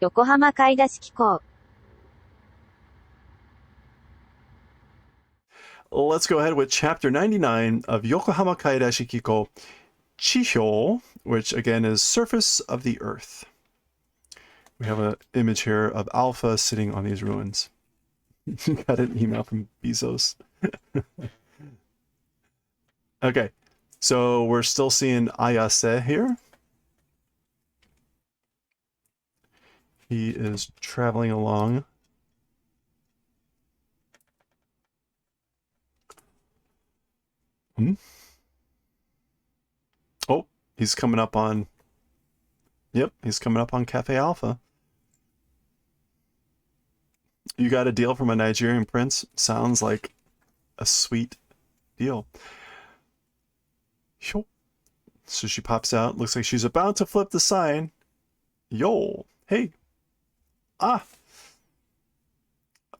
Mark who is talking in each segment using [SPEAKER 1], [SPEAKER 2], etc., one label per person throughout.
[SPEAKER 1] 横浜買い出し機構
[SPEAKER 2] Let's go ahead with chapter 99 of Yokohama Kaidashi Kikou, Chihyo, which again is surface of the earth. We have an image here of Alpha sitting on these ruins. Got an email from Bezos. Okay, so we're still seeing Ayase here. He is traveling along. Oh, he's coming up on... Yep, he's coming up on Cafe Alpha. You got a deal from a Nigerian prince? Sounds like a sweet deal. So she pops out. Looks like she's about to flip the sign. Yo, hey. Ah.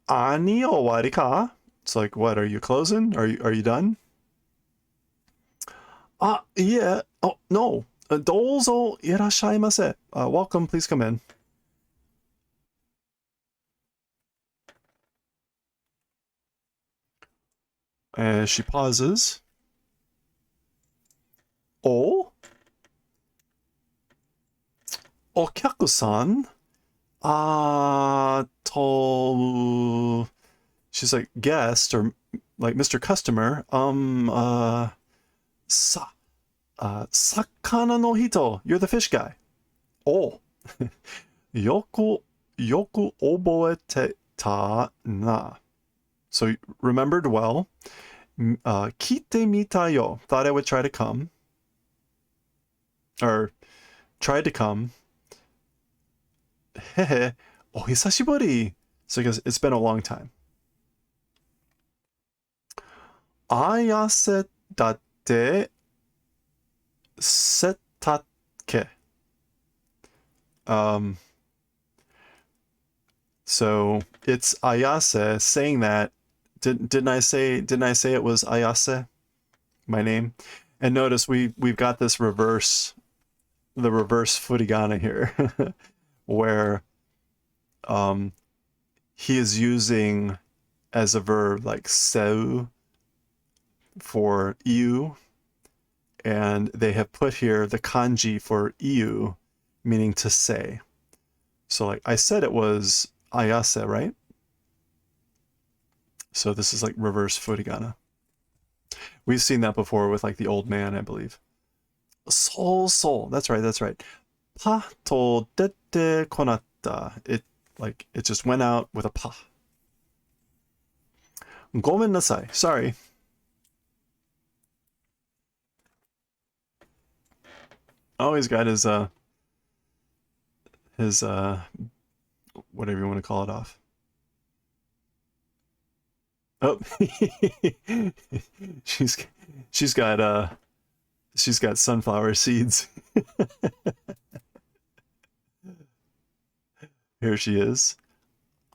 [SPEAKER 2] Ani owari ka? It's like, what, are you closing? Are you done? Yeah. Oh, no. Douzo irashaimase. Welcome, please come in. As she pauses. Oh? Okyaku-san? She's like, guest, or like Mr. Customer. Sakana no hito. You're the fish guy. Oh. Yoku oboete ta na. So remembered well. Kite mita yo. Thought I would try to come. Or tried to come. Hehe. Oh, hisashiburi. So it's been a long time. Ayase datte setatke. So it's Ayase saying that. Didn't I say it was Ayase? My name? And notice we've got this the reverse furigana here, where he is using as a verb like seu for iu, and they have put here the kanji for iu, meaning to say. So like I said it was Ayase, right? So this is like reverse furigana. We've seen that before with like the old man, I believe. Soul. That's right. Pa to dette konatta. It just went out with a pa. Gomen nasai. Sorry. Oh, he's got his whatever you want to call it off. Oh, she's got sunflower seeds. Here she is.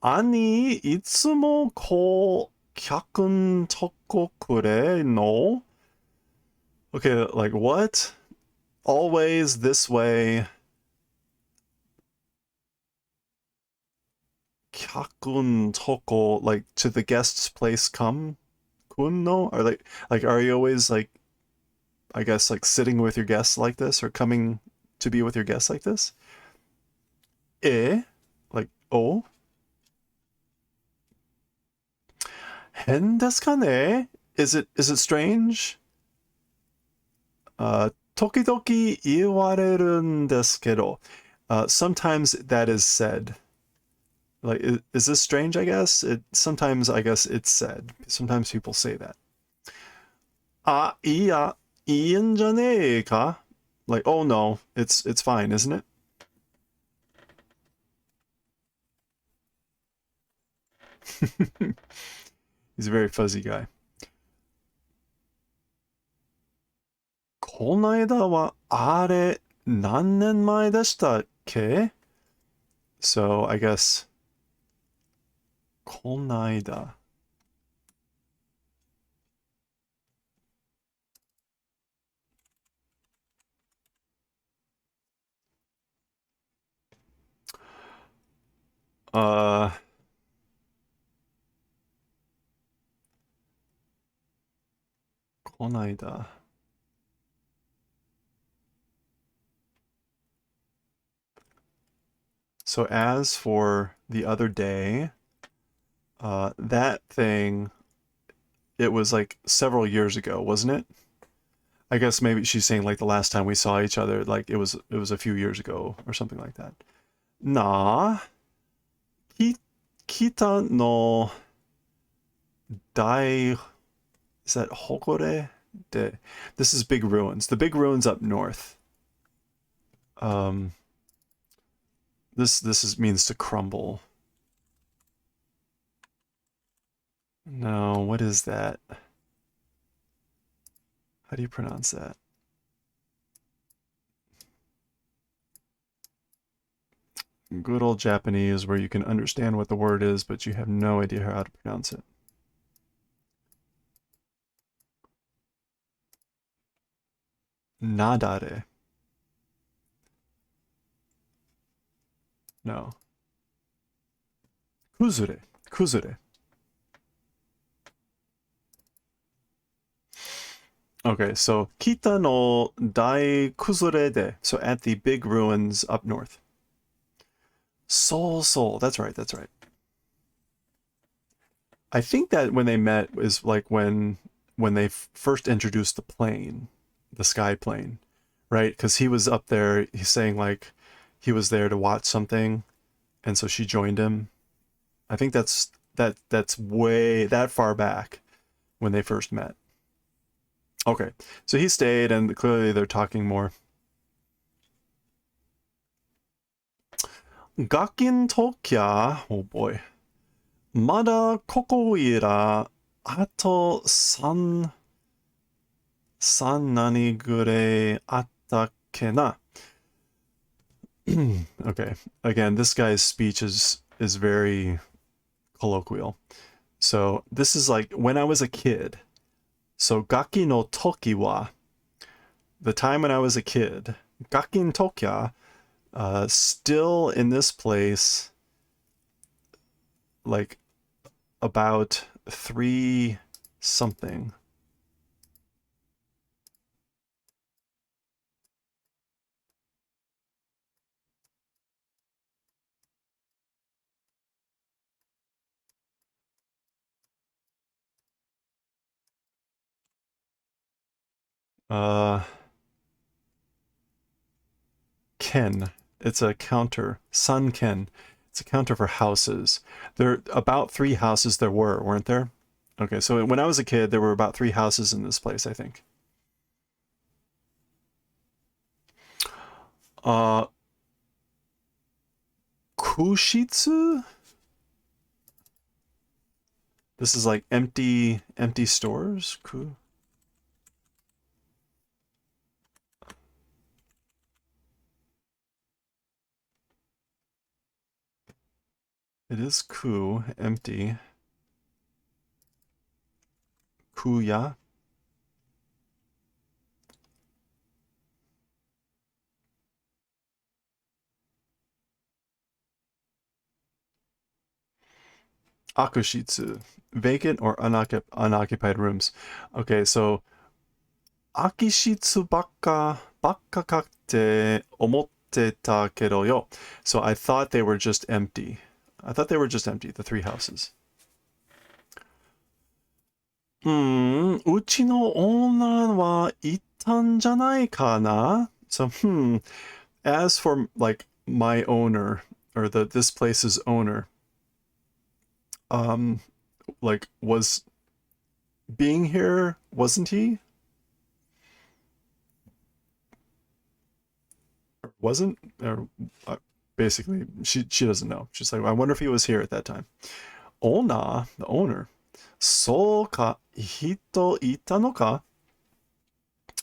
[SPEAKER 2] Ani itsumo ko kyakun toko kure no? Okay, like what? Always this way. Kyakun toko, like to the guest's place come? Kun no? Or like are you always like, I guess like sitting with your guests like this, or coming to be with your guests like this? Like oh? Hen desu ka ne? Is it strange? Tokidoki iwareru n desu kedo. Sometimes that is said. Like, is this strange, I guess? Sometimes, I guess, it's said. Sometimes people say that. Iya, iin ja ne ka? Like, oh no, it's fine, isn't it? He's a very fuzzy guy. Konaida wa are nannen mae deshita ke? So, I guess, konaida. Uh, こないだ. So as for the other day, that thing, it was like several years ago, wasn't it? I guess maybe she's saying like the last time we saw each other, like it was a few years ago or something like that. Na, kita no dai, is that hokore? This is big ruins. The big ruins up north. Um, means to crumble. No, what is that? How do you pronounce that? Good old Japanese where you can understand what the word is, but you have no idea how to pronounce it. Nadare. No. Kuzure. Kuzure. Okay, so Kita no Dai Kuzure de. So at the big ruins up north. Soul. That's right, that's right. I think that when they met is like when they first introduced the plane, the sky plane, right? Because he was up there, he's saying like he was there to watch something, and so she joined him. I think that's way that far back when they first met. Okay, so he stayed, and clearly they're talking more. Gakin Tokya, oh boy. Mada kokoira ato san nani gure atta na. Okay, again, this guy's speech is very colloquial. So this is like when I was a kid. So gaki no toki wa, the time when I was a kid. Gakin tokya, still in this place, like about 3 something. Uh, Ken. It's a counter. Sun Ken. It's a counter for houses. There about 3 houses there weren't there? Okay, so when I was a kid, there were about 3 houses in this place, I think. Uh, Kushitsu? This is like empty stores? It is ku, empty. Kuya. Akushitsu. Vacant or unoccupied rooms. Okay, so akishitsu bakka katte omotte ta kedo yo. So I thought they were just empty. The 3 houses. うちのオーナーは行ったんじゃないかな? So, as for like my owner or this place's owner, um, like was being here, wasn't he? Or wasn't? Or basically, she doesn't know. She's like, I wonder if he was here at that time. Owner, the owner. そうか、人いたのか?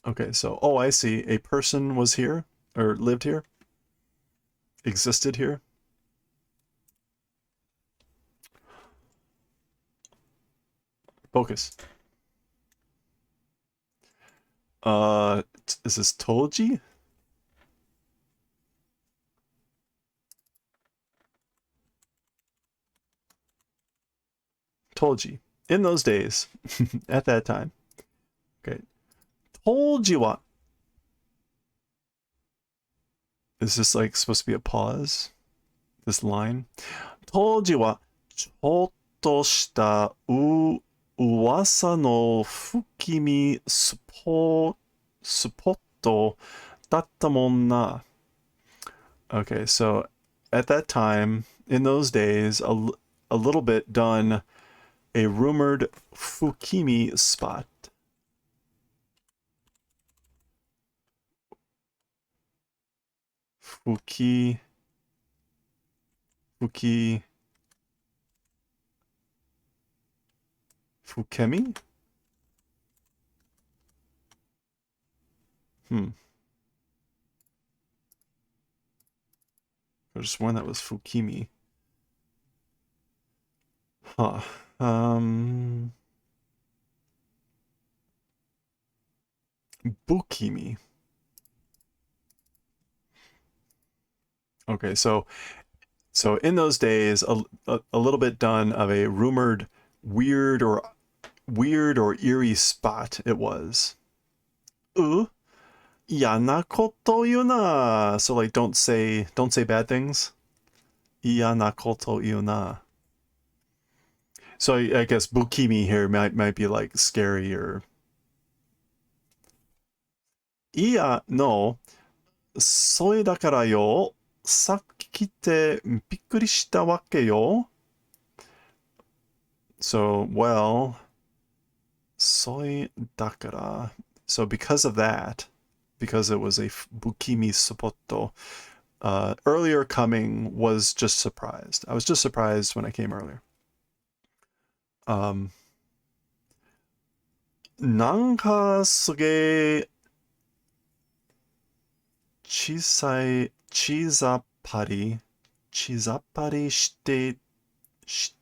[SPEAKER 2] Okay, so, oh, I see. A person was here, or lived here, existed here. Focus. Is this Toji? told in those days, at that time. Okay. Told you what? Is this like supposed to be a pause? This line? told you what? ちょっとした噂の吹き見スポットだったもんな. Okay, so at that time, in those days, a little bit done a rumored Fukimi spot. Fukemi? I just one that was Fukimi. Huh. Bukimi. Okay, so in those days, a little bit done of a rumored weird or eerie spot it was. Yana koto yuna. So like don't say bad things. Yana koto yuna. So I guess bukimi here might be like scary or iya no それだからよさっき来てびっくりしたわけよ So well それだから So because of that because it was a bukimi spot earlier coming was just surprised. I was just surprised when I came earlier. なんかすげえ小ざっぱりし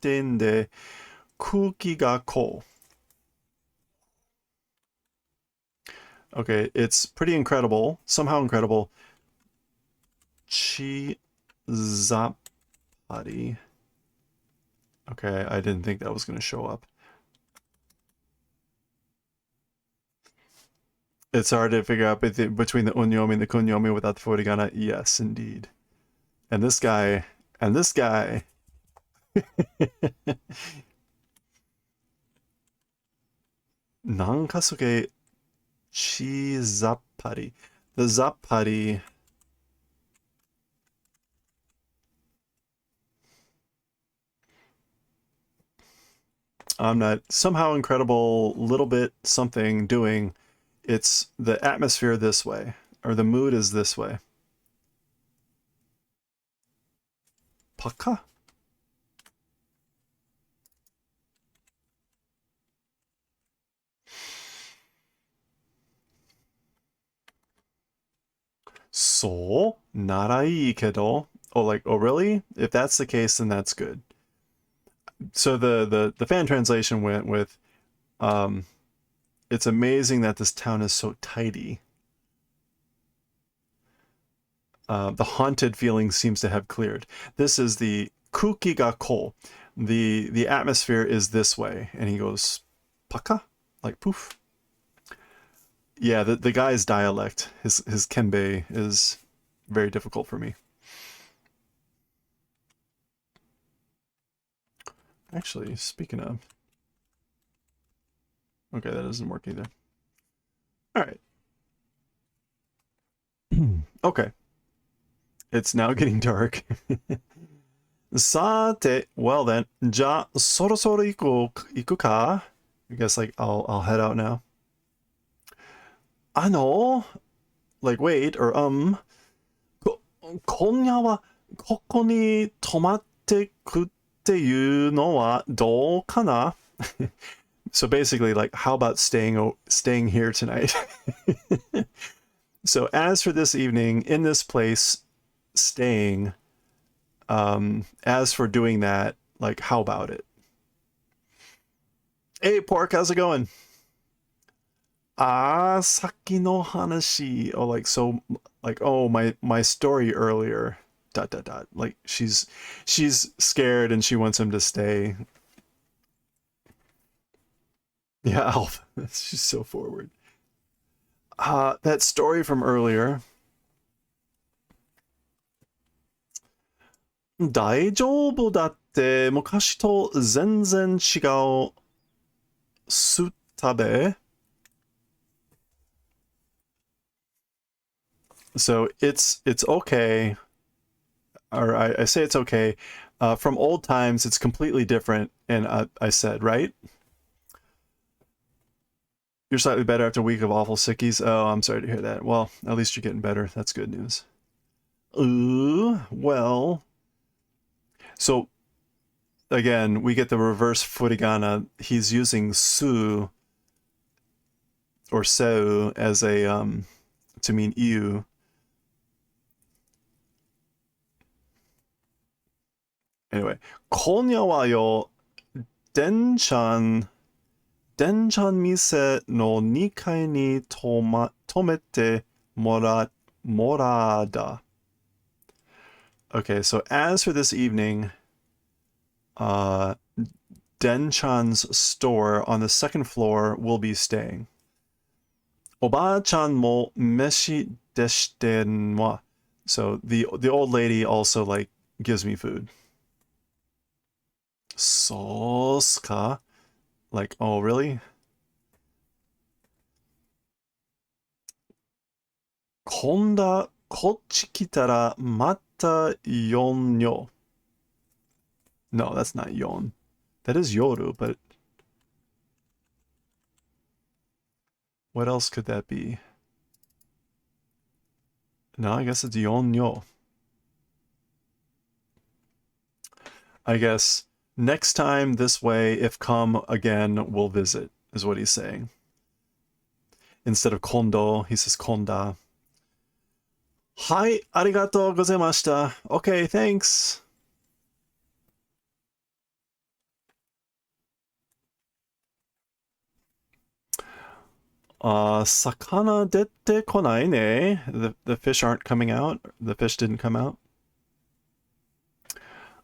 [SPEAKER 2] てんで空気がこう Okay, it's pretty incredible, somehow incredible. Chizapari. Okay, I didn't think that was going to show up. It's hard to figure out between the unyomi and the kunyomi without the furigana. Yes, indeed. And this guy. なんかすげえ Chizapari. The zappari. I'm not somehow incredible little bit something doing. It's the atmosphere this way, or the mood is this way. Paka? So, narai kedo. Oh, like, oh, really? If that's the case, then that's good. So the fan translation went with, it's amazing that this town is so tidy. The haunted feeling seems to have cleared. This is the kuki ga ko. The atmosphere is this way. And he goes, paka? Like poof. Yeah, the guy's dialect, his kenbei is very difficult for me. Actually, speaking of... Okay, that doesn't work either. Alright. Okay. It's now getting dark. Sate, well then, ja sorosoro iku ka? I guess like I'll head out now. Ano, like wait or konya wa koko ni tomatte kuっていうのはどうかな? So basically, like, how about staying here tonight? So as for this evening, in this place, staying, as for doing that, like, how about it? Hey, Pork, how's it going? Saki no hanashi. Oh, like, so, like, oh, my story earlier. ... Like, she's scared and she wants him to stay. Yeah, Alpha. She's so forward. That story from earlier. 大丈夫だって昔と全然違うす食べ So it's okay, or I say it's okay. From old times, it's completely different. And I said, right? You're slightly better after a week of awful sickies. Oh, I'm sorry to hear that. Well, at least you're getting better. That's good news. Ooh, well. So again, we get the reverse furigana. He's using su or seu as a to mean you. Anyway, 今夜はよ、電車店の2階に止めてもらだ. Okay, so as for this evening, uh, Denchan's store on the second floor will be staying. おばあちゃんも飯出してんわ. So the old lady also like gives me food. そうっすか? Like, oh really? 今度こっち来たらまた4よ. No, that's not yon. That is yoru, but what else could that be? No, I guess it's yonyo. I guess next time this way, if come again, we'll visit, is what he's saying. Instead of kondo, he says konda. Hi, arigatou gozaimashita. Okay, thanks. Sakana dette konai ne. The fish aren't coming out. The fish didn't come out.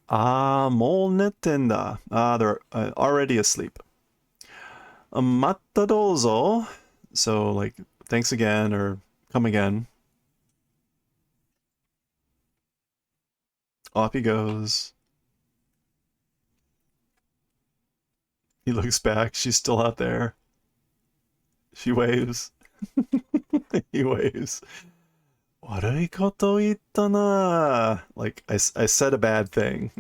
[SPEAKER 2] Mo netten da. They're already asleep. Matta dozo. So, like, thanks again, or come again. Off he goes. He looks back. She's still out there. She waves. He waves. Warikoto itta na. Like, I said a bad thing.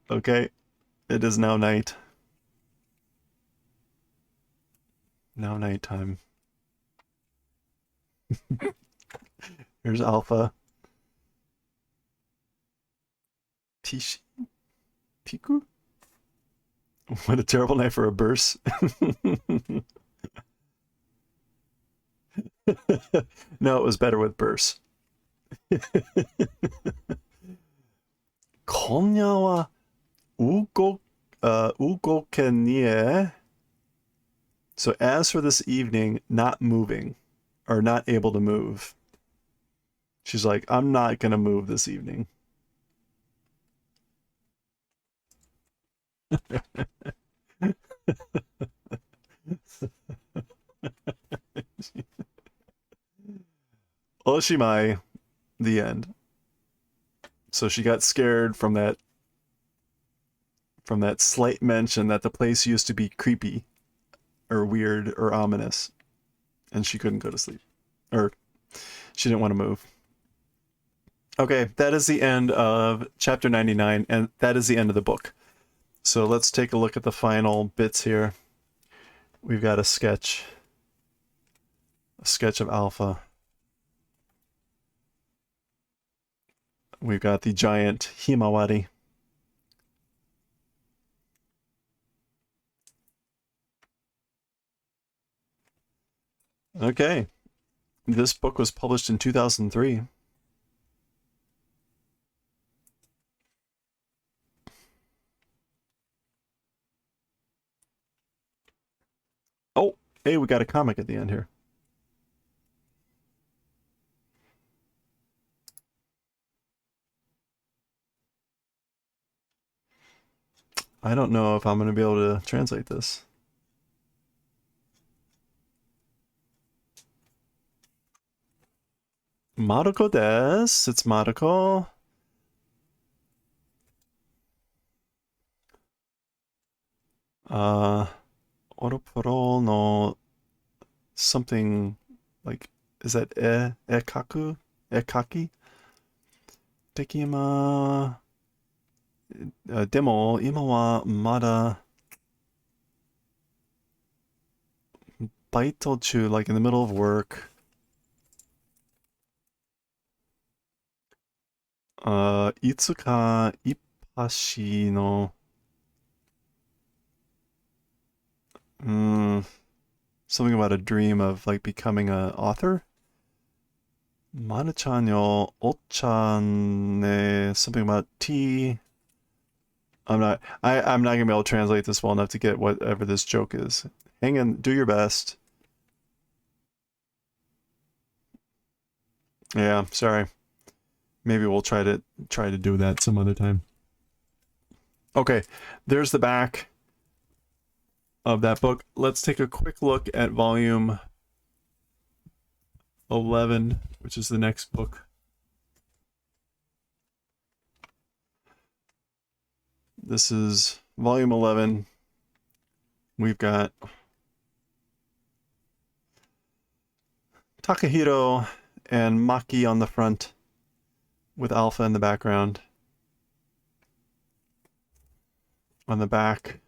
[SPEAKER 2] Okay, it is now night. Now nighttime. Here's Alpha. Tishi? Tiku? What a terrible night for a burst. No, it was better with bursts. 今夜は動けnie. So as for this evening, not moving, or not able to move. She's like, I'm not gonna move this evening. Oshimai, the end. So she got scared from that slight mention that the place used to be creepy or weird or ominous, and she couldn't go to sleep, or she didn't want to move. Okay, that is the end of chapter 99, and that is the end of the book. So let's take a look at the final bits here. We've got a sketch of Alpha. We've got the giant Himawari. Okay. This book was published in 2003. Oh, hey, we got a comic at the end here. I don't know if I'm going to be able to translate this. Maruko desu. It's Maruko. Oroporo no something like, is that ekaku? Ekaki? Tekima. Demo, ima wa mada baitochu, like in the middle of work. Itsuka ipashi no. Something about a dream of like becoming an author. Mana-chan yo ochan ne, something about tea. I'm not gonna be able to translate this well enough to get whatever this joke is. Hang in, do your best. Yeah, sorry. Maybe we'll try to do that some other time. Okay, there's the back of that book. Let's take a quick look at volume 11, which is the next book. This is volume 11. We've got Takahiro and Maki on the front with Alpha in the background. On the back,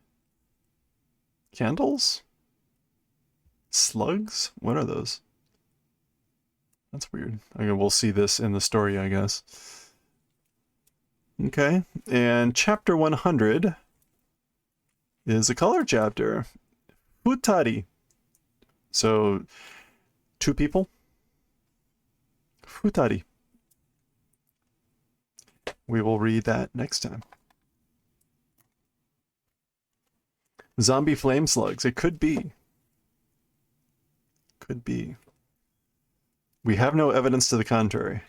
[SPEAKER 2] candles? Slugs? What are those? That's weird. Okay, we'll see this in the story, I guess. Okay, and chapter 100 is a color chapter. Futari. So, 2 people. Futari. We will read that next time. Zombie flame slugs. It could be. Could be. We have no evidence to the contrary.